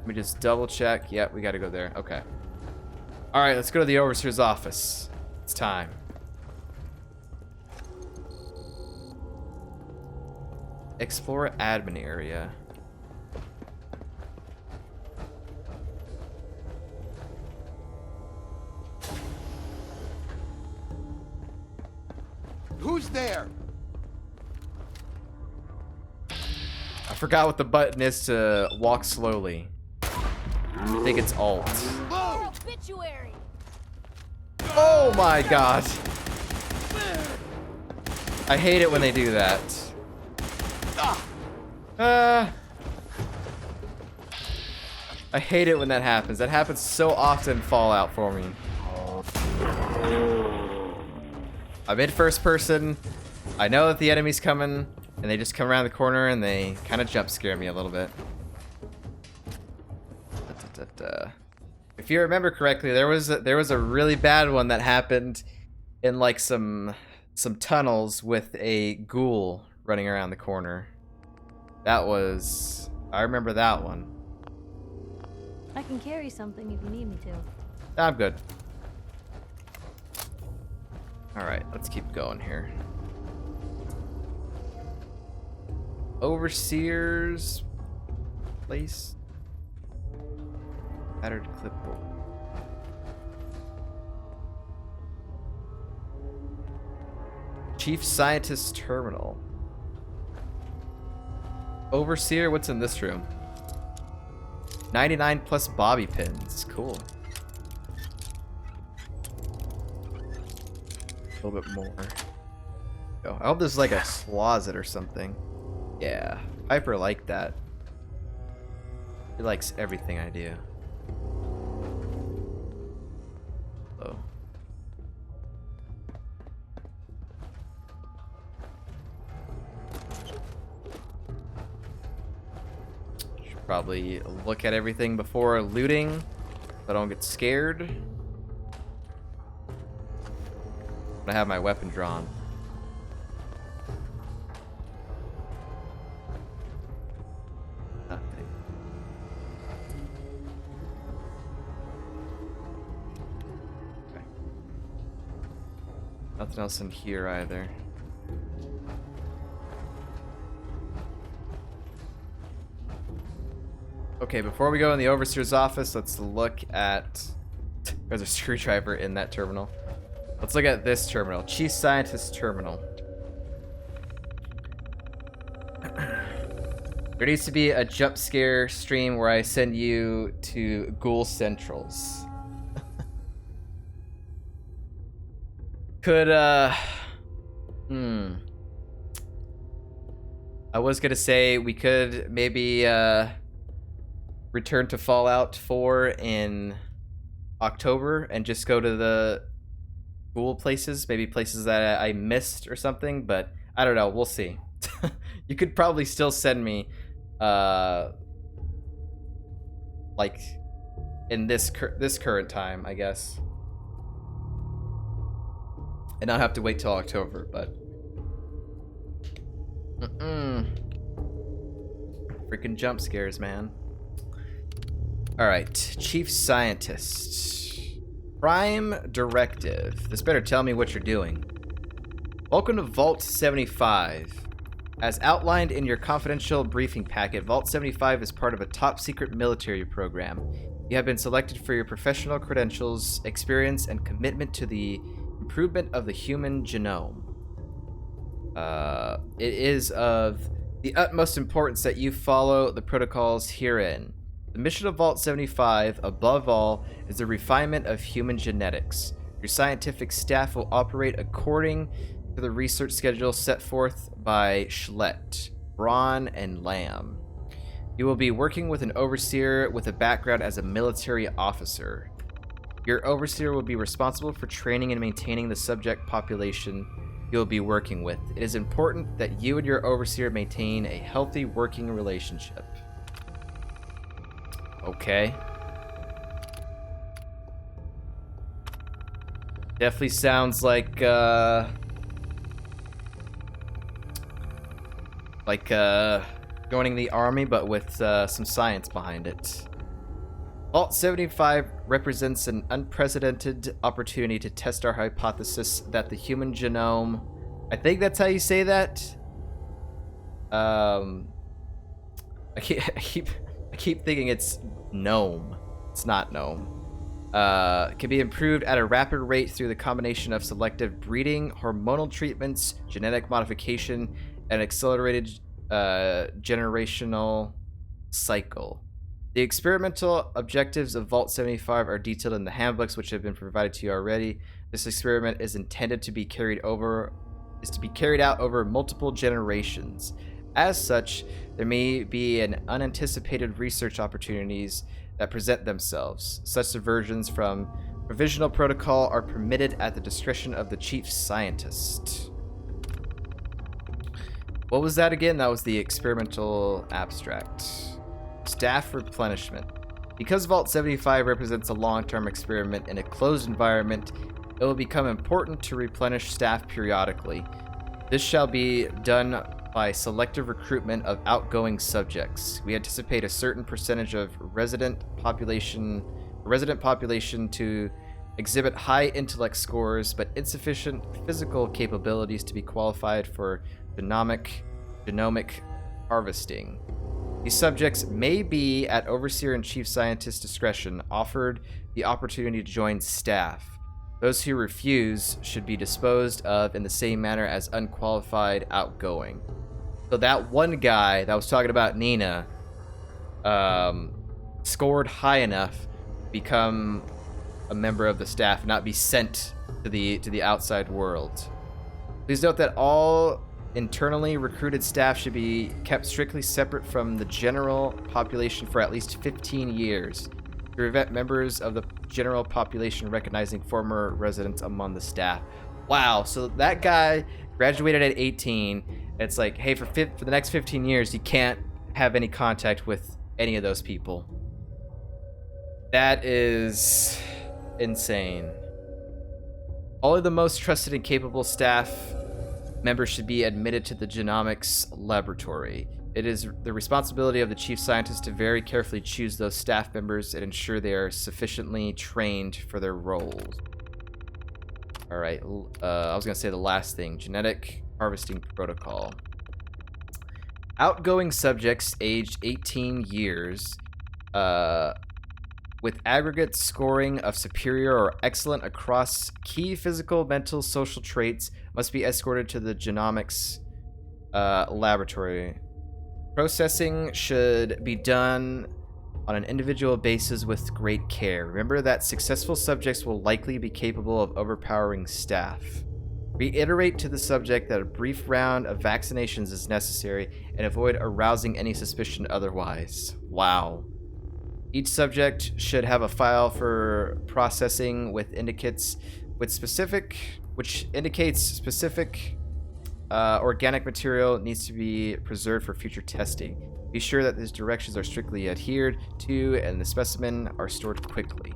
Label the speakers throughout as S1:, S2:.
S1: Let me just double check. Yep, we gotta go there. Okay. Alright, let's go to the Overseer's office. It's time. Explore admin area.
S2: Who's there?
S1: I forgot what the button is to walk slowly. I think it's Alt.
S2: Whoa!
S3: Obituary.
S1: Oh my god. I hate it when they do that. I hate it when that happens. That happens so often in Fallout for me. I'm in first person. I know that the enemy's coming, and they just come around the corner and they kind of jump scare me a little bit. If you remember correctly, there was a really bad one that happened in like some tunnels with a ghoul running around the corner. I remember that one.
S3: I can carry something if you need me to.
S1: I'm good. Alright, let's keep going here. Overseer's place. Battered clipboard. Chief Scientist Terminal. Overseer, what's in this room? 99 plus bobby pins. Cool. A little bit more. Oh, I hope there's like a closet or something. Yeah, Piper liked that. He likes everything I do. Oh. Should probably look at everything before looting, so I don't get scared. I have my weapon drawn. Nothing. Okay. Nothing else in here either. Okay, before we go in the Overseer's office, let's look at... There's a screwdriver in that terminal. Let's look at this terminal. Chief Scientist Terminal. There needs to be a jump scare stream where I send you to Ghoul Centrals. I was gonna say we could maybe return to Fallout 4 in October and just go to the cool places, maybe places that I missed or something, but I don't know, we'll see. You could probably still send me like in this current time, I guess, and not have to wait till October, but freaking jump scares, man. All right, Chief Scientist. Prime Directive. This better tell me what you're doing. Welcome to Vault 75. As outlined in your confidential briefing packet, Vault 75 is part of a top-secret military program. You have been selected for your professional credentials, experience, and commitment to the improvement of the human genome. It is of the utmost importance that you follow the protocols herein. The mission of Vault 75, above all, is the refinement of human genetics. Your scientific staff will operate according to the research schedule set forth by Schlett, Braun, and Lamb. You will be working with an overseer with a background as a military officer. Your overseer will be responsible for training and maintaining the subject population you will be working with. It is important that you and your overseer maintain a healthy working relationship. Okay. Definitely sounds like joining the army, but with some science behind it. Vault 75 represents an unprecedented opportunity to test our hypothesis that the human genome, I think that's how you say that. I keep thinking it's gnome. It's not gnome. Can be improved at a rapid rate through the combination of selective breeding, hormonal treatments, genetic modification, and accelerated generational cycle. The experimental objectives of Vault 75 are detailed in the handbooks, which have been provided to you already. This experiment is intended to be carried out over multiple generations. As such, there may be an unanticipated research opportunities that present themselves. Such diversions from provisional protocol are permitted at the discretion of the chief scientist. What was that again? That was the experimental abstract. Staff replenishment. Because Vault 75 represents a long-term experiment in a closed environment, it will become important to replenish staff periodically. This shall be done by selective recruitment of outgoing subjects. We anticipate a certain percentage of resident population to exhibit high intellect scores but insufficient physical capabilities to be qualified for genomic harvesting. These subjects may be, at Overseer and Chief Scientist's discretion, offered the opportunity to join staff. Those who refuse should be disposed of in the same manner as unqualified outgoing. So that one guy that was talking about Nina scored high enough to become a member of the staff and not be sent to the outside world. Please note that all internally recruited staff should be kept strictly separate from the general population for at least 15 years to prevent members of the general population recognizing former residents among the staff. Wow, so that guy graduated at 18. It's like, hey, for the next 15 years, you can't have any contact with any of those people. That is insane. Only the most trusted and capable staff members should be admitted to the genomics laboratory. It is the responsibility of the chief scientist to very carefully choose those staff members and ensure they are sufficiently trained for their roles. All right, I was gonna say the last thing, genetic harvesting protocol. Outgoing subjects aged 18 years with aggregate scoring of superior or excellent across key physical, mental, social traits must be escorted to the genomics laboratory. Processing should be done on an individual basis with great care. Remember that successful subjects will likely be capable of overpowering staff. Reiterate to the subject that a brief round of vaccinations is necessary and avoid arousing any suspicion otherwise. Wow. Each subject should have a file for processing which indicates specific organic material needs to be preserved for future testing. Be sure that these directions are strictly adhered to and the specimen are stored quickly.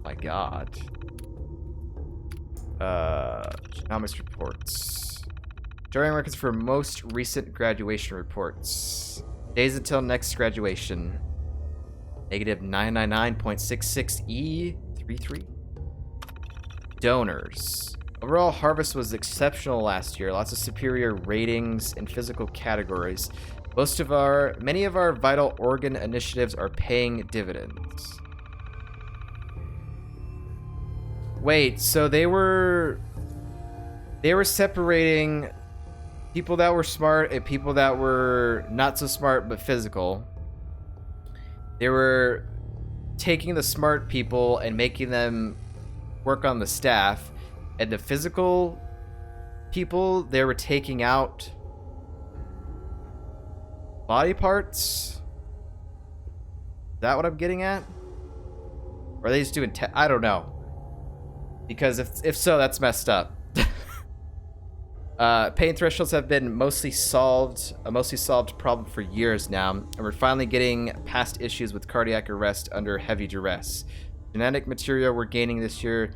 S1: My God. Genomics reports. Showing records for most recent graduation reports. Days until next graduation. Negative 999.66E33. Donors. Overall harvest was exceptional last year. Lots of superior ratings in physical categories. Many of our vital organ initiatives are paying dividends. Wait, so they were separating people that were smart and people that were not so smart but physical. They were taking the smart people and making them work on the staff, and the physical people they were taking out body parts. Is that what I'm getting at? Or are they just doing I don't know. Because if so, that's messed up. Pain thresholds have been a mostly solved problem for years now, and we're finally getting past issues with cardiac arrest under heavy duress. Genetic material we're gaining this year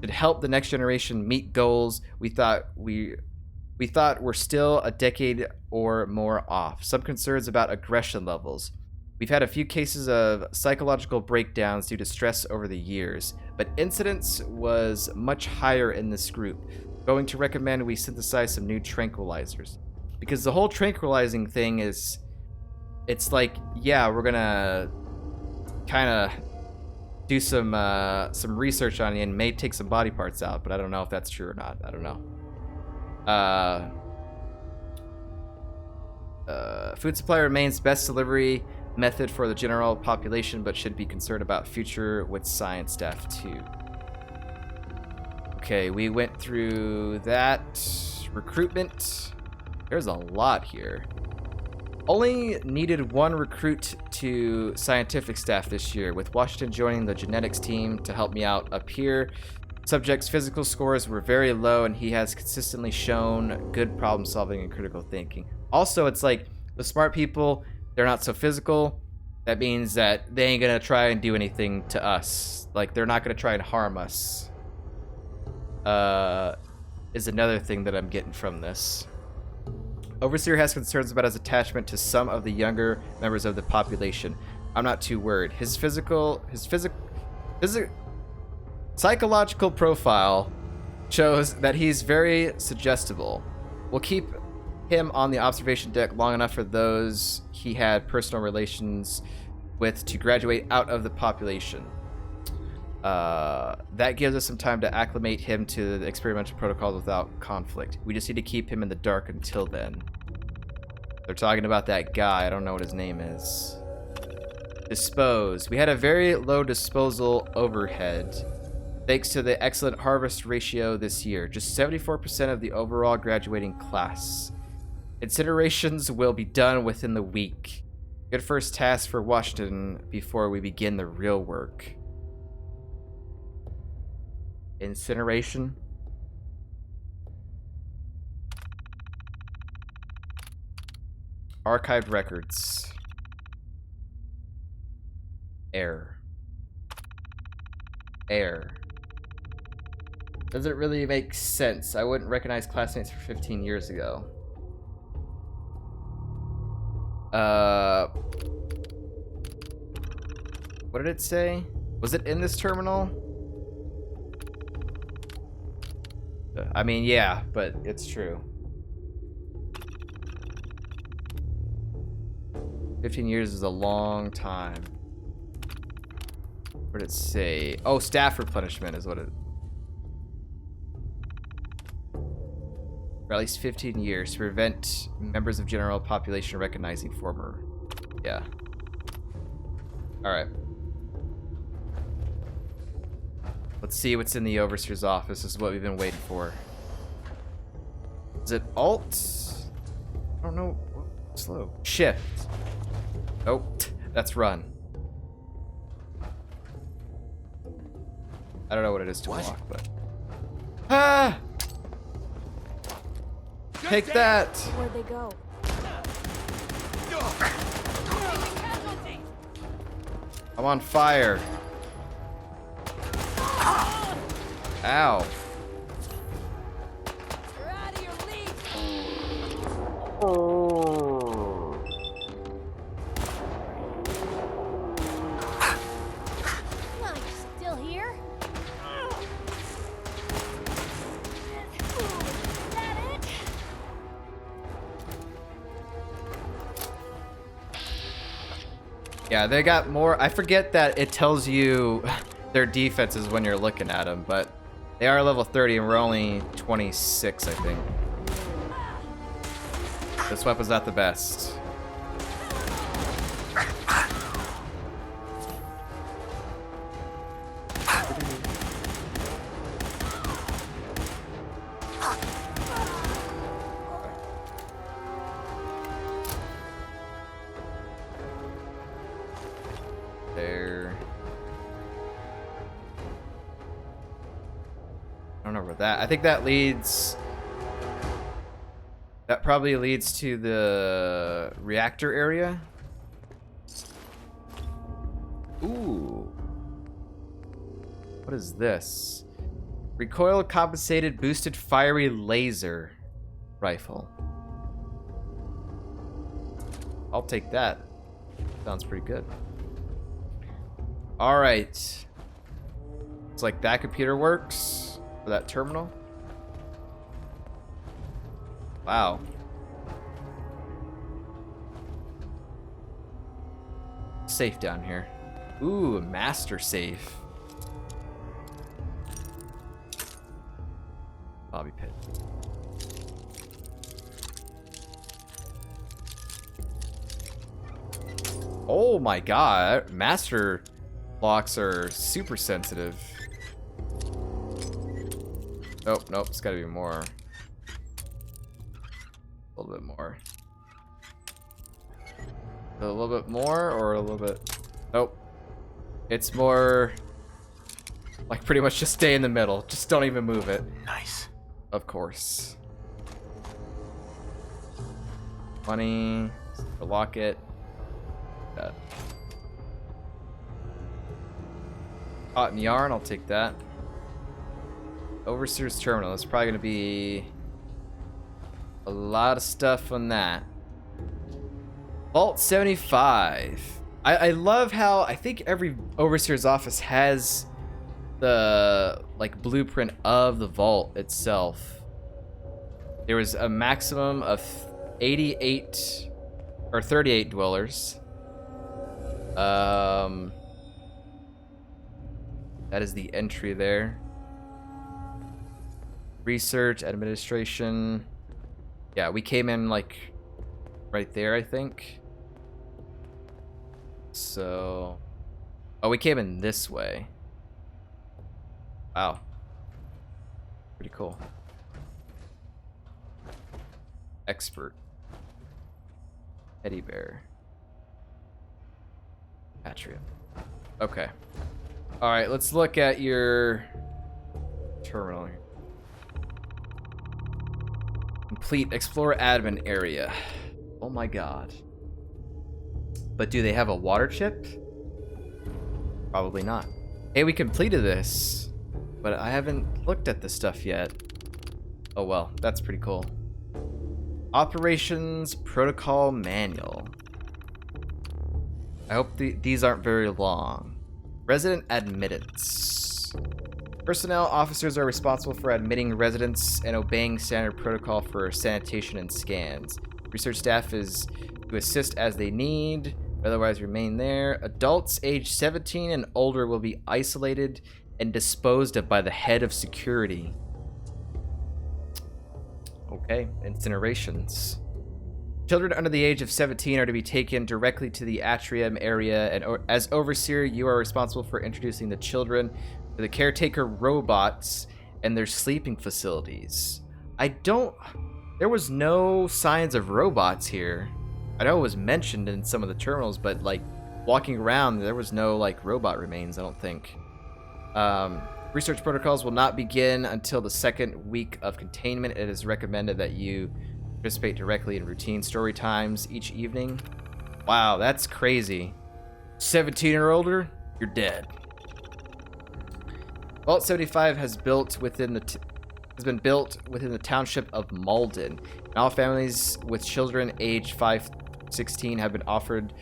S1: should help the next generation meet goals we thought were still a decade or more off. Some concerns about aggression levels. We've had a few cases of psychological breakdowns due to stress over the years, but incidence was much higher in this group. Going to recommend we synthesize some new tranquilizers. Because the whole tranquilizing thing is, it's like, yeah, we're gonna kind of do some research on you and may take some body parts out, but I don't know if that's true or not. I don't know. Food supply remains best delivery method for the general population, but should be concerned about future with science staff too. Okay, we went through that. Recruitment. There's a lot here. Only needed one recruit to scientific staff this year, with Washington joining the genetics team to help me out up here. Subject's physical scores were very low, and he has consistently shown good problem solving and critical thinking. Also, it's like the smart people, they're not so physical. That means that they ain't gonna try and do anything to us. Like, they're not gonna try and harm us. Is another thing that I'm getting from this. Overseer has concerns about his attachment to some of the younger members of the population. I'm not too worried. His psychological profile shows that he's very suggestible. We'll keep him on the observation deck long enough for those he had personal relations with to graduate out of the population. That gives us some time to acclimate him to the experimental protocols without conflict. We just need to keep him in the dark until then. They're talking about that guy. I don't know what his name is. Dispose. We had a very low disposal overhead thanks to the excellent harvest ratio this year. Just 74% of the overall graduating class. Incinerations will be done within the week. Good first task for Washington before we begin the real work. Incineration. Archived records. Error. Error. Doesn't really make sense. I wouldn't recognize classmates from 15 years ago. What did it say? Was it in this terminal? I mean, yeah, but it's true. 15 years is a long time. What did it say? Oh, staff replenishment is what it... For at least 15 years to prevent members of general population recognizing former... Yeah. Alright. Let's see what's in the Overseer's office. This is what we've been waiting for. Is it Alt? I don't know. Slow. Shift. Oh, that's run. I don't know what it is to walk, but... Ah! Take that!
S3: Where'd they go?
S1: I'm on fire. Ow.
S3: You're out of your league. Come on, you still here? Is that it?
S1: Yeah, they got more. I forget that it tells you their defenses when you're looking at them, but they are level 30 and we're only 26, I think. This weapon's not the best. There. I don't know where that. I think that leads. That probably leads to the reactor area. Ooh. What is this? Recoil compensated boosted fiery laser rifle. I'll take that. Sounds pretty good. All right. It's like that computer works for that terminal. Wow. Safe down here. Ooh, a master safe. Bobby pit. Oh my god, master locks are super sensitive. Oh, nope, it's gotta be more. A little bit more. A little bit more or a little bit... Nope. It's more... like pretty much just stay in the middle. Just don't even move it.
S2: Nice.
S1: Of course. 20. Lock it. That. Cotton yarn, I'll take that. Overseer's terminal. It's probably gonna be a lot of stuff on that. Vault 75. I love how I think every overseer's office has the like blueprint of the vault itself. There was a maximum of 88 or 38 dwellers. That is the entry there. Research, administration. Yeah, we came in like right there, I think. So, oh, we came in this way. Wow. Pretty cool. Expert. Teddy bear. Atrium. Okay. All right, let's look at your terminal here. Complete explore admin area. Oh my god. But do they have a water chip? Probably not. Hey, we completed this, but I haven't looked at this stuff yet. Oh well, that's pretty cool. Operations Protocol Manual. I hope these aren't very long. Resident admittance. Personnel officers are responsible for admitting residents and obeying standard protocol for sanitation and scans. Research staff is to assist as they need, otherwise remain there. Adults aged 17 and older will be isolated and disposed of by the head of security. Okay, incinerations. Children under the age of 17 are to be taken directly to the atrium area, and as overseer, you are responsible for introducing the children to the caretaker robots and their sleeping facilities. There was no signs of robots here. I know it was mentioned in some of the terminals, but like walking around, there was no like robot remains, I don't think. Research protocols will not begin until the second week of containment. It is recommended that you participate directly in routine story times each evening. Wow, that's crazy. 17 or older, you're dead. Vault 75 has been built within the township of Malden. And all families with children aged 5-16 have been offered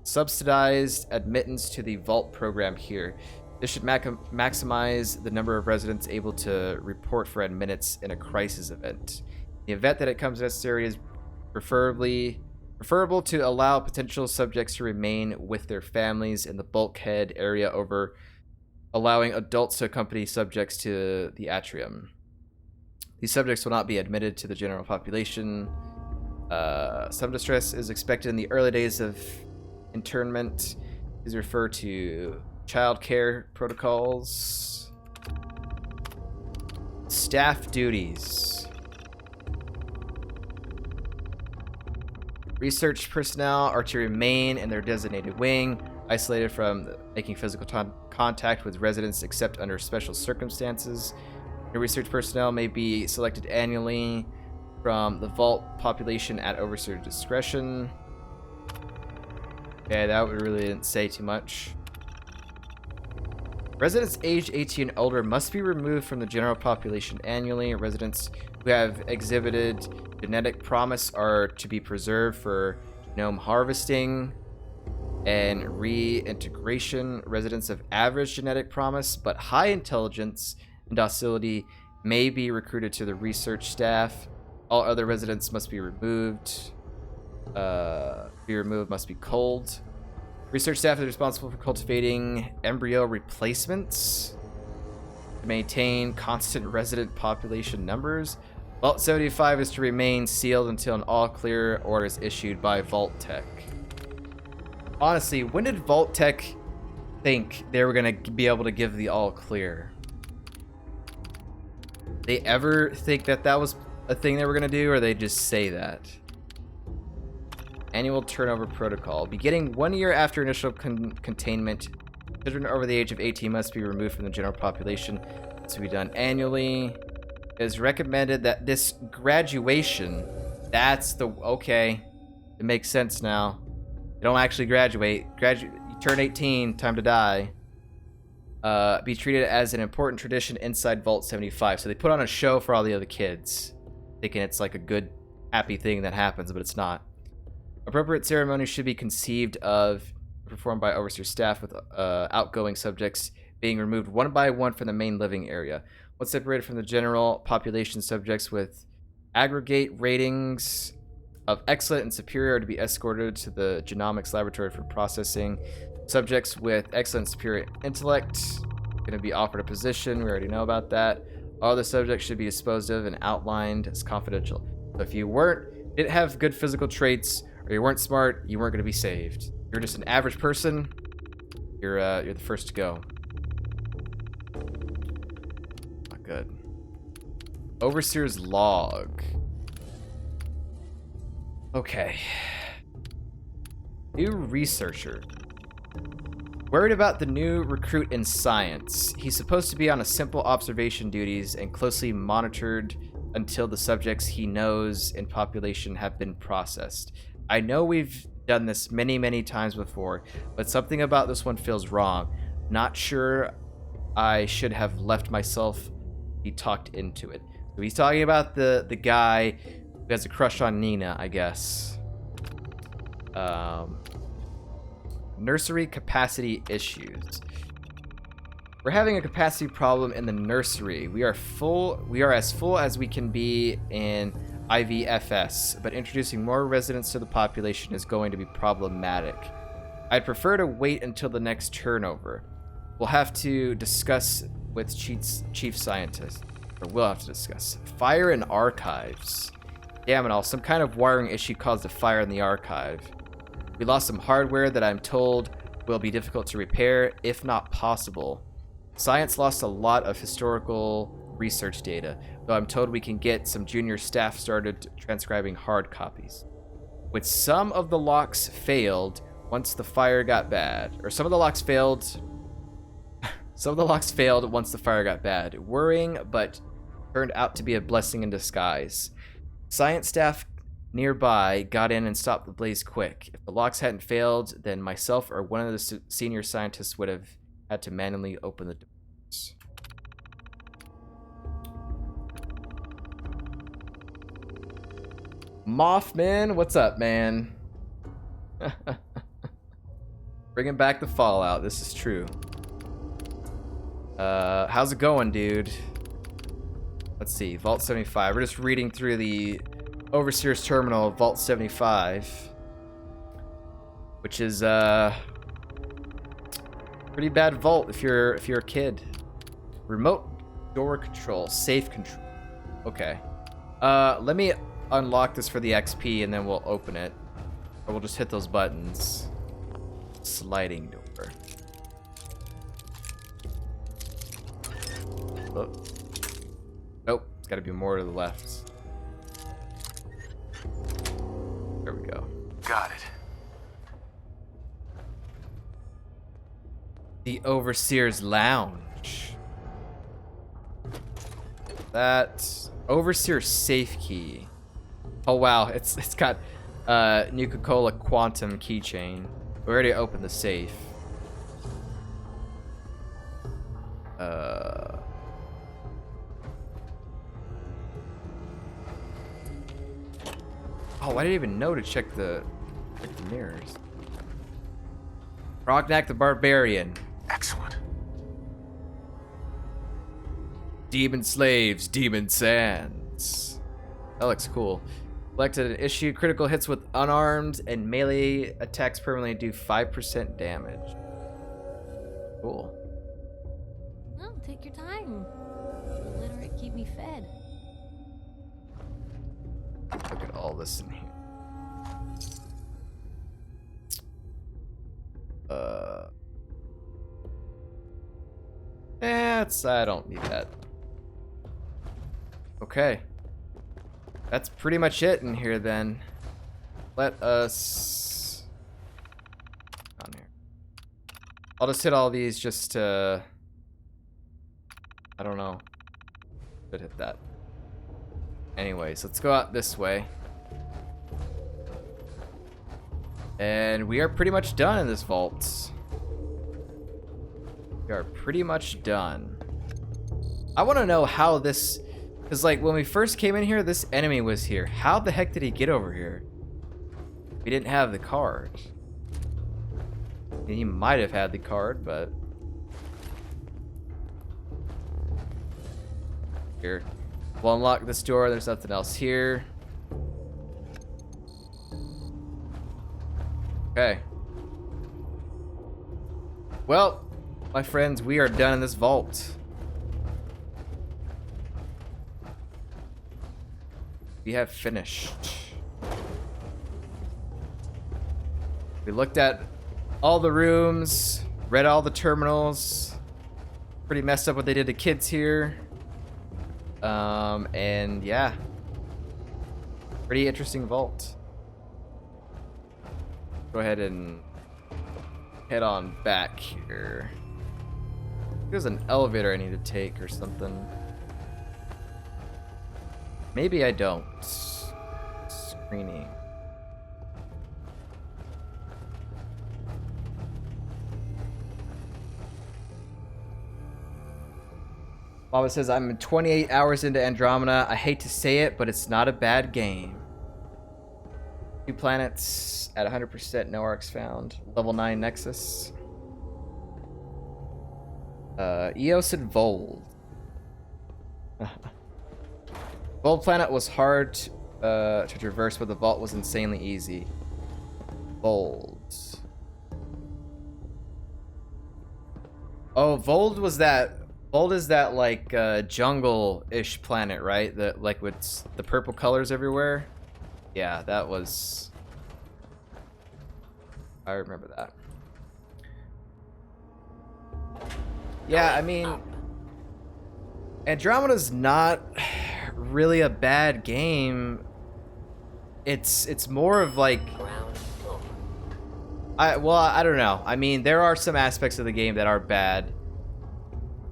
S1: subsidized admittance to the Vault program here. This should maximize the number of residents able to report for admittance in a crisis event. In the event that it becomes necessary, it is preferable to allow potential subjects to remain with their families in the bulkhead area over allowing adults to accompany subjects to the atrium. These subjects will not be admitted to the general population. Some distress is expected in the early days of internment. Please refer to child care protocols. Staff duties. Research personnel are to remain in their designated wing, isolated from making physical contact with residents except under special circumstances. The research personnel may be selected annually from the vault population at overseer discretion. Okay, that really didn't say too much. Residents aged 18 and older must be removed from the general population annually. Residents who have exhibited genetic promise are to be preserved for gnome harvesting, and reintegration. Residents of average genetic promise but high intelligence and docility may be recruited to the research staff. All other residents must be removed. Must be culled. Research staff is responsible for cultivating embryo replacements to maintain constant resident population numbers. Vault 75 is to remain sealed until an all-clear order is issued by Vault Tech. Honestly, when did Vault Tech think they were going to be able to give the all-clear? They ever think that that was a thing they were going to do, or they just say that? Annual turnover protocol. Beginning 1 year after initial containment, children over the age of 18 must be removed from the general population. This will be done annually. It is recommended that this graduation, that's the, okay, it makes sense now. You don't actually graduate. You turn 18, time to die. Be treated as an important tradition inside Vault 75. So they put on a show for all the other kids, thinking it's like a good, happy thing that happens, but it's not. Appropriate ceremonies should be conceived of, performed by overseer staff, with outgoing subjects being removed one by one from the main living area. Once separated from the general population, subjects with aggregate ratings of excellent and superior are to be escorted to the genomics laboratory for processing. Subjects with excellent and superior intellect are going to be offered a position. We already know about that. All the subjects should be disposed of and outlined as confidential. So if you didn't have good physical traits, or you weren't smart, you weren't going to be saved. You're just an average person, you're the first to go. Not good. Overseer's log. Okay. New researcher. Worried about the new recruit in science. He's supposed to be on a simple observation duties and closely monitored until the subjects he knows in population have been processed. I know we've done this many, many times before, but something about this one feels wrong. Not sure I should have left myself be talked into it. So he's talking about the guy who has a crush on Nina, I guess. Nursery capacity issues. We're having a capacity problem in the nursery. We are as full as we can be in IVFS, but introducing more residents to the population is going to be problematic. I'd prefer to wait until the next turnover. We'll have to discuss with chief scientist, or we'll have to discuss. Fire in archives. Damn it all, some kind of wiring issue caused a fire in the archive. We lost some hardware that I'm told will be difficult to repair, if not possible. Science lost a lot of historical research data, though I'm told we can get some junior staff started transcribing hard copies. With some of the locks failed once the fire got bad, or some of the locks failed once the fire got bad. Worrying, but turned out to be a blessing in disguise. Science staff nearby got in and stopped the blaze quick. If the locks hadn't failed, then myself or one of the senior scientists would have had to manually open the doors. Mothman, what's up, man? Bringing back the Fallout, this is true. How's it going, dude? Let's see, Vault 75. We're just reading through the Overseer's Terminal of Vault 75, which is pretty bad vault if you're a kid. Remote door control, safe control. Okay. Let me unlock this for the XP and then we'll open it. Or we'll just hit those buttons. Sliding door. Oh. Nope, it's gotta be more to the left. There we go.
S2: Got it.
S1: The Overseer's Lounge. That Overseer safe key. Oh wow, it's got Nuka-Cola Quantum keychain. We already opened the safe. Oh, I didn't even know to check the Like the mirrors. Rognak the Barbarian.
S2: Excellent.
S1: Demon Slaves, Demon Sands. That looks cool. Selected an issue. Critical hits with unarmed and melee attacks permanently do 5% damage. Cool.
S3: No, take your time. Let it keep me fed.
S1: Look at all this in here. I don't need that. Okay. That's pretty much it in here then. Let us... on here. I'll just hit all these just to... I don't know. Should hit that. Anyways, let's go out this way. And we are pretty much done in this vault. We are pretty much done. I want to know how this... Because, like, when we first came in here, this enemy was here. How the heck did he get over here? We didn't have the card. He might have had the card, but... Here. We'll unlock this door. There's nothing else here. Okay. Well, my friends, we are done in this vault. We have finished. We looked at all the rooms, read all the terminals. Pretty messed up what they did to kids here. And yeah. Pretty interesting vault. Go ahead and head on back here. There's an elevator I need to take or something. Maybe I don't. Screening. Mama says, I'm 28 hours into Andromeda. I hate to say it, but it's not a bad game. 2 planets at 100%, no arcs found. Level 9 Nexus. Eos and Vold. Vold planet was hard to traverse, but the vault was insanely easy. Vold. Oh, Vold was that... Vold is that, like, jungle-ish planet, right? That, like, with the purple colors everywhere? Yeah, that was... I remember that. Yeah, I mean... Andromeda's not really a bad game. It's more of like... I don't know. I mean, there are some aspects of the game that are bad.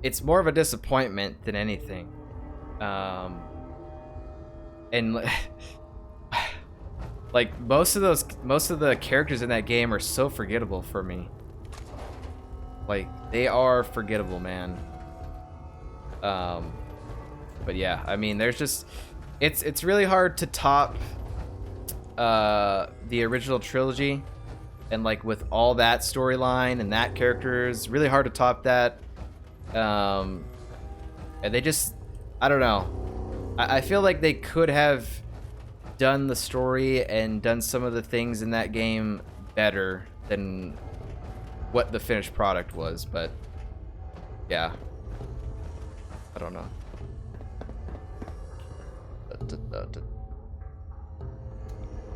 S1: It's more of a disappointment than anything. And like most of the characters in that game are so forgettable for me. Like they are forgettable, man. But yeah, I mean, there's just it's really hard to top the original trilogy, and like with all that storyline and that character, is really hard to top that. And they just, I don't know. I feel like they could have done the story and done some of the things in that game better than what the finished product was, but yeah. I don't know.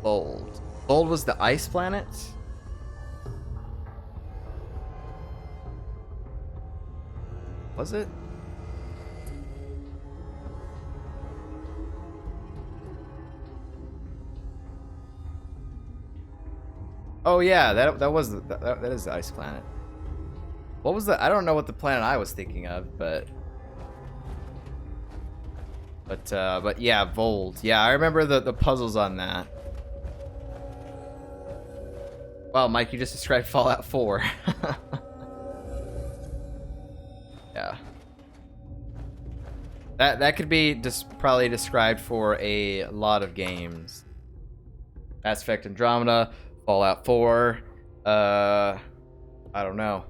S1: Vold. Vold was the ice planet? Was it? Oh yeah, that was that is the ice planet. What was the? I don't know what the planet I was thinking of, but yeah, Vold. Yeah, I remember the puzzles on that. Wow, Mike, you just described Fallout 4. Yeah. That could be probably described for a lot of games. Mass Effect Andromeda, Fallout 4. I don't know.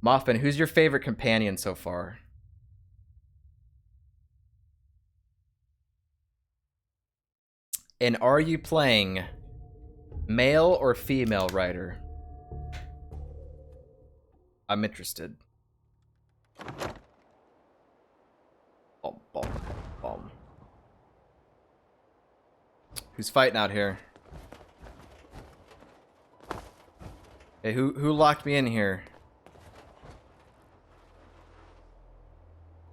S1: Mothman, who's your favorite companion so far? And are you playing male or female writer? I'm interested. Bum, bum, bum. Who's fighting out here? Hey, who locked me in here?